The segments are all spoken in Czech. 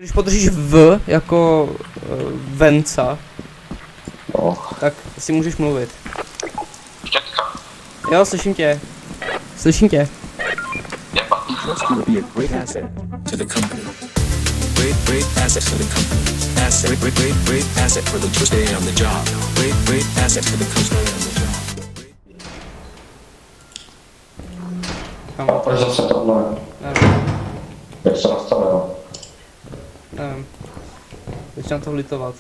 Když podržíš V jako Venca, No. tak si můžeš mluvit. Štětka. Jo, slyším tě. Slyším tě. Jeba. Trust will be a great asset to the company. Great asset to the company. Great asset for the to stay on the job. Great asset for the to stay on the job. A proč zase tohle? Nevím, Jak se nastavilo? nevím. Začínám to litovat.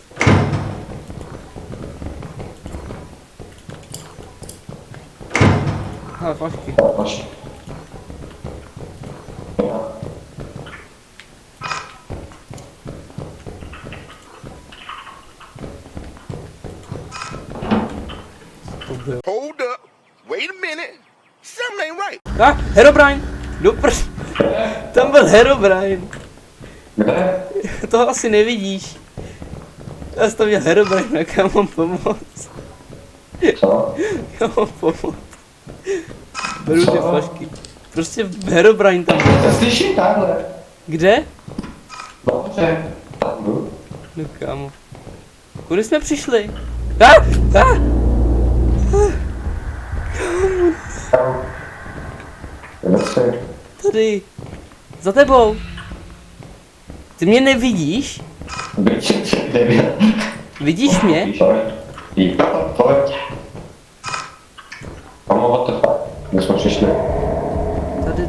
Hele, flašky. Paš. To bylo. Hold up. Wait a minute. Something ain't right. Herobrine! Tam byl Herobrine. Kde? Toho asi nevidíš. Já jsem tam měl Herobrine, jak já mám pomoct. Co? Já mám pomoct. Beru ty Co? flašky. Prostě Herobrine tam byl. Já slyším takhle. Kde? Dobře. Tam byl. No kámo. Kudy jsme přišli? Tam. Kde jsi? Tady. Za tebou. Ty mě nevidíš? Debil. Vidíš mě? Pojď. Mamo, what the fuck? Kde jsme přišli?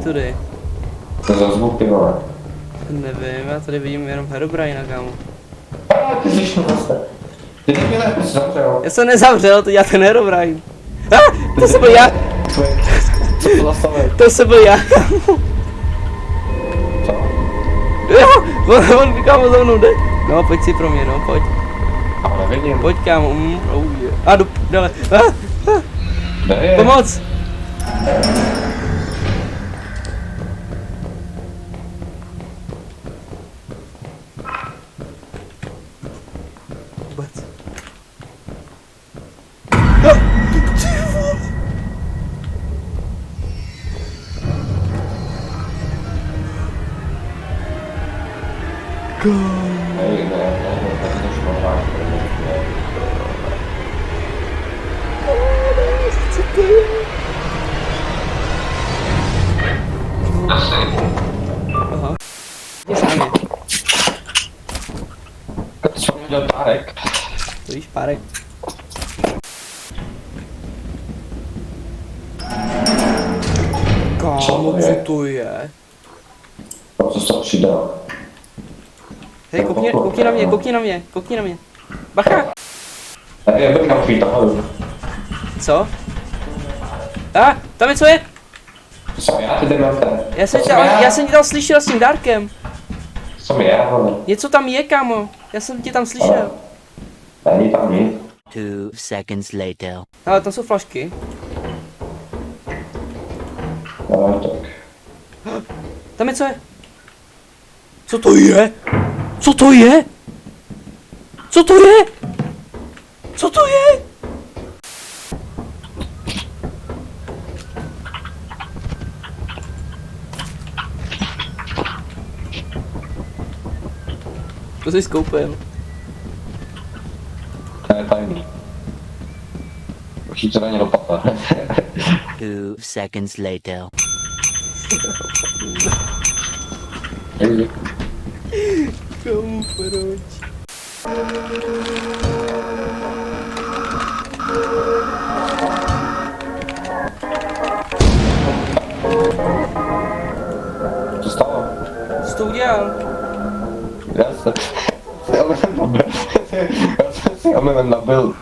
Tady. To za zvuky, vole. Nevím, já tady vidím jenom Herobrina, kámo. Ty jsi to zase. Ty debile, ty jsi zavřel. Já jsem nezavřel, to dělá ten Herobrine. To jsem byl já. Co to zastavil? To jsem byl já, kámo. Co? Jo, on kámo za mnou jde. No, pojď si pro mě, no, pojď. Ale nevidím. Pojď kámo, oh yeah. A jdu, dále. Kde je? Pomoc! Vůbec. Co to je? Aha. Jdi s námi. To jsem udělal dárek. To víš, párek. Kámo, Co to co je? to je? Co se přidal? Hej, koukni na mě. Bacha! Tady je brka přítahlu. Co? Tam je co je? To jsem já, ty demente. Já jsem tě tam slyšel s tím dárkem. To jsem já, vole. Něco tam je, kámo. Já jsem tě tam slyšel. Není tam nic. 2 seconds later. Ale tam jsou flašky. No, tak. Tam je co je? Co to je? Co to je? Co to je? Co to je? To jsi skoupil. To je tajný. Určitě to není dopadla. 2 seconds later. Komu proč? Co stalo? Co to udělal? Já jsem si omylem nabil.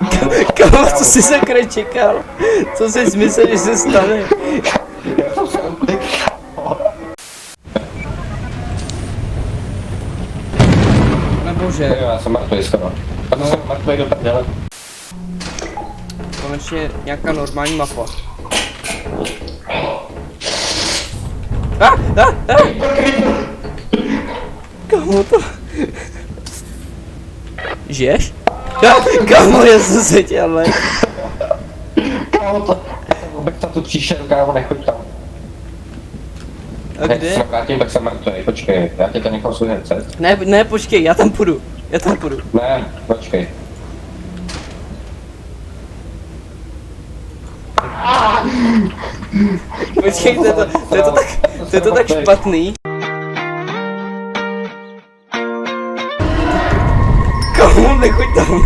Kámo, co jsi sakra čekal? Co jsi myslel, že se stane? Já jsem se Bože, Já jsem mrtvý skoro. Já jsem mrtvý do prdele. konečně nějaká normální mapa. Kámo to... Žiješ? Kámo, já jsem se tě ale... Kámo to... Vůbec tam tu příšeru, kámo, nechoď tam. A Když kde? se vrátím, tak jsem mrtvý. Počkej, já tě to nechám svůj headset. Ne, počkej, já tam půjdu. Ne, počkej. Počkej, to je to tak špatný. Komu nechoď tam.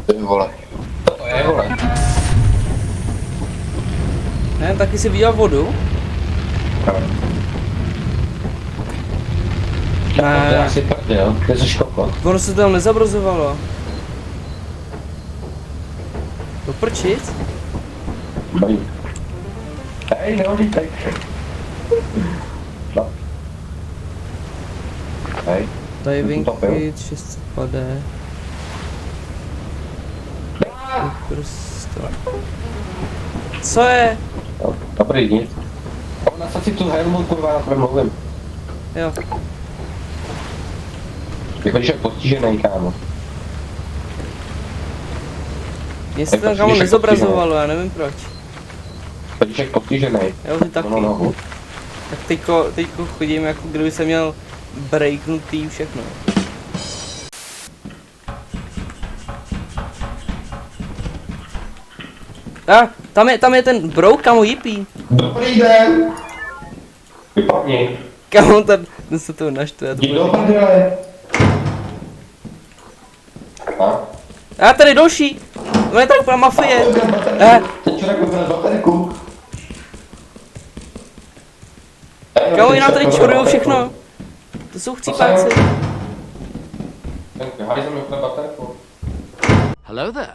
Ty vole. To je, vole. Ne, taky jsi viděl vodu? To je Ne, asi prdel, ty jsi kokot. ono se tam nezabrazovalo. Doprčit? Bají. Hej, neodítej. No. Hej. Diving Topil. hit, 600 padé. Prostě. Co je? No, dobrý, nic. Nasaď si tu helmu, kurva, na tebe mluvím. Jo. Ty chodíš jak postižený, kámo. Mně se Jak tam to kámo slyšíš, nezobrazovalo, já nevím proč. Chodíš jak postižený. Jo, ty taky. No, nohu. Tak teďko chodím, jako kdyby jsem měl breaknutý všechno. Tam je ten brouk, kamo, jippie. Dobrý den! Vypadni. Kamo, ten se to naštve. Jdi do prdele. A? Tady další. To je tak úplná mafie. Ten člověk vypadá baterku. Kamo, oni nám tady čurujou všechno. To jsou chcípáci. Hajzl mi úplně baterku. Hello there.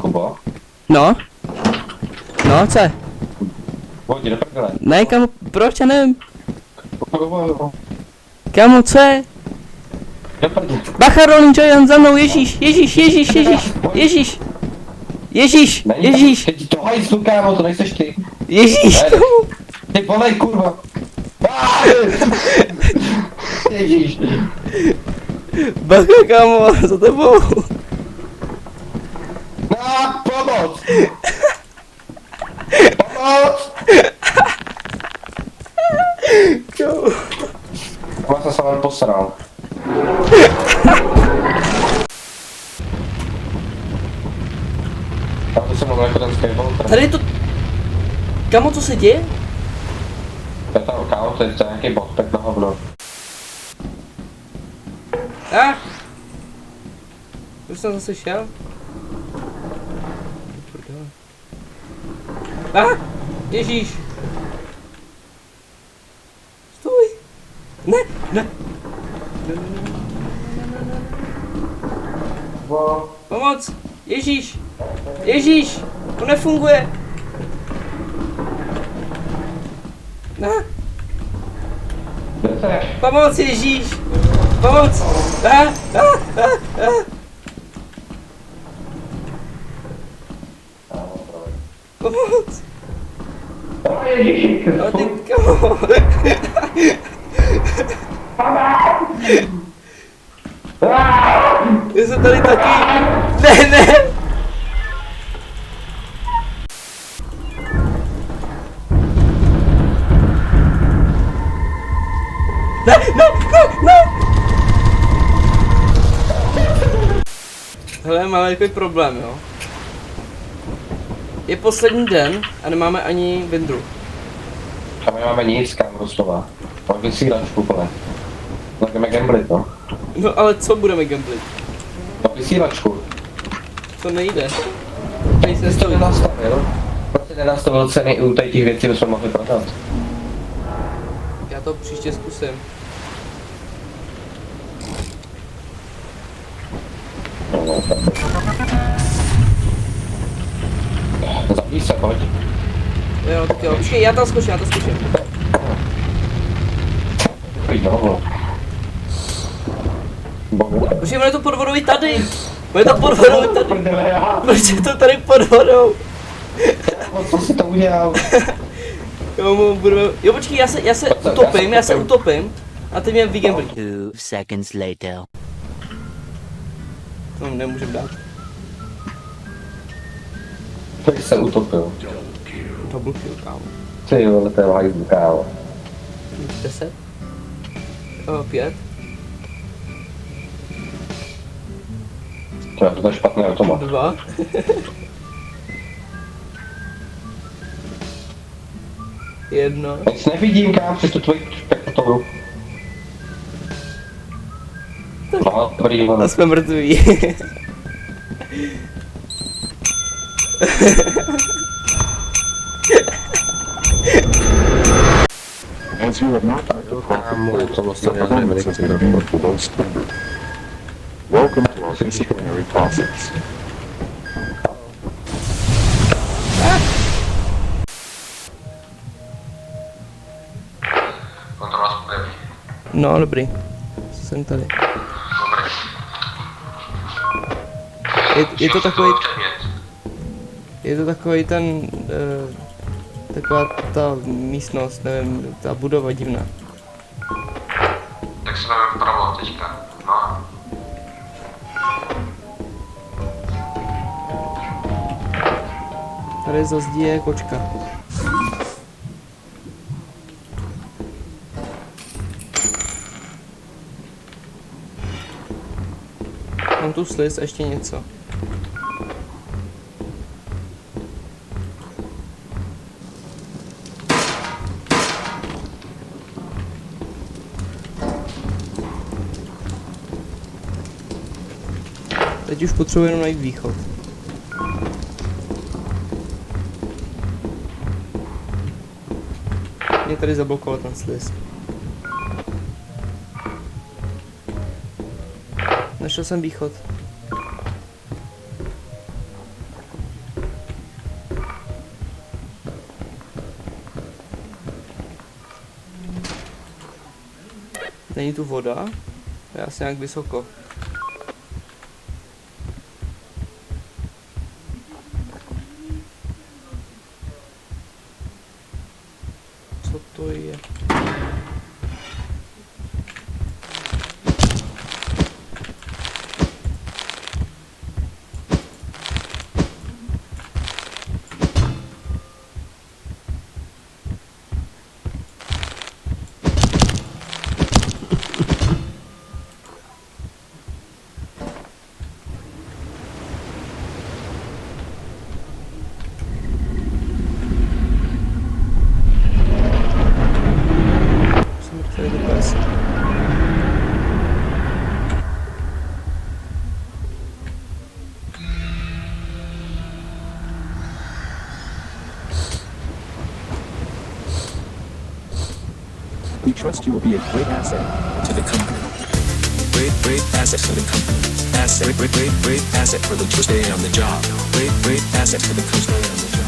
Kubo? No, co je? Pojď, do prdele. Ne, kamo, proč, já nevím. Kamo, co je? Do prdele. Bacha, rolling joy, za mnou, Ježíš. Teď to hajzlu, kámo, to nejseš ty. Ježíš, kamo. Ty volej, kurva. Ježíš. Bacha, kamo, za tebou. Na, pomoc. Pomoc. Kamo. Já jsem se vám posral. Já to jsem mluvil jako ten skateboard. Tady je to... Kamo, co se děje? To je ta kámo, to je nějaký botpek na hovno. Už jsem zase šel. Ježíš. Stůj. Ne. Pomoc. Ježíš. To nefunguje. Pomoc, Ježíš. Pomoc. Pomoc. Ježiši, A ty kamo. Já jsem tady taky. Ne. Ne. Hele, máme takový problém, jo. Je poslední den a nemáme ani Vindru. A my máme nic, kam Rostova. Máme vysílačku, kole. Budeme gamblit, no. No ale co budeme gamblit? No vysílačku. To nejde. Ani se Jsi to nestavil. nenastavil? Proč jsi nenastavil ceny u těch věcí, co jsme mohli prodat? Já to příště zkusím. Zabij se, pojď. Jo, tak jo. Počkej, já to zkusím. Pojď no. Bohu. Počkej, ono je to pod vodou i tady. Ono je to pod vodou i tady. Prdele, já. Proč je to tady pod vodou? Co jsi to udělal? Jo, budeme... Jo, počkej, já se utopím a ty mě vygamblí. 2 seconds later. To nemůžem dát. Teď se utopil. Double kill, kámo. Ty vole, to je hajzlu, kámo. 10? 5? To je špatný automat. 2? Jedno. Nic nevidím, kámo, přes tu tvoji špektoru. No, dobrý, A vole. jsme mrtví. As you have not Kámo, to vlastně já nevím, jak jsem to welcome to our disciplinary process. Kontrola zprávy. No, dobrý. Jsem tady. Dobrý. Je to takový, Předmět. je to takový ten, taková ta místnost, nevím, ta budova divná. Tak se jdeme vpravo teďka. No. Tady za zdí je kočka. Mám tu sliz a ještě něco. Teď už potřebuji jenom najít východ. Mě tady zablokoval ten sliz. Našel jsem východ. Není tu voda? Je asi nějak vysoko. Co to je? Jsem tady do pes. We trust you will be a great asset to the company. Great asset to the company. Great asset for the to stay on the job. Great asset for the company.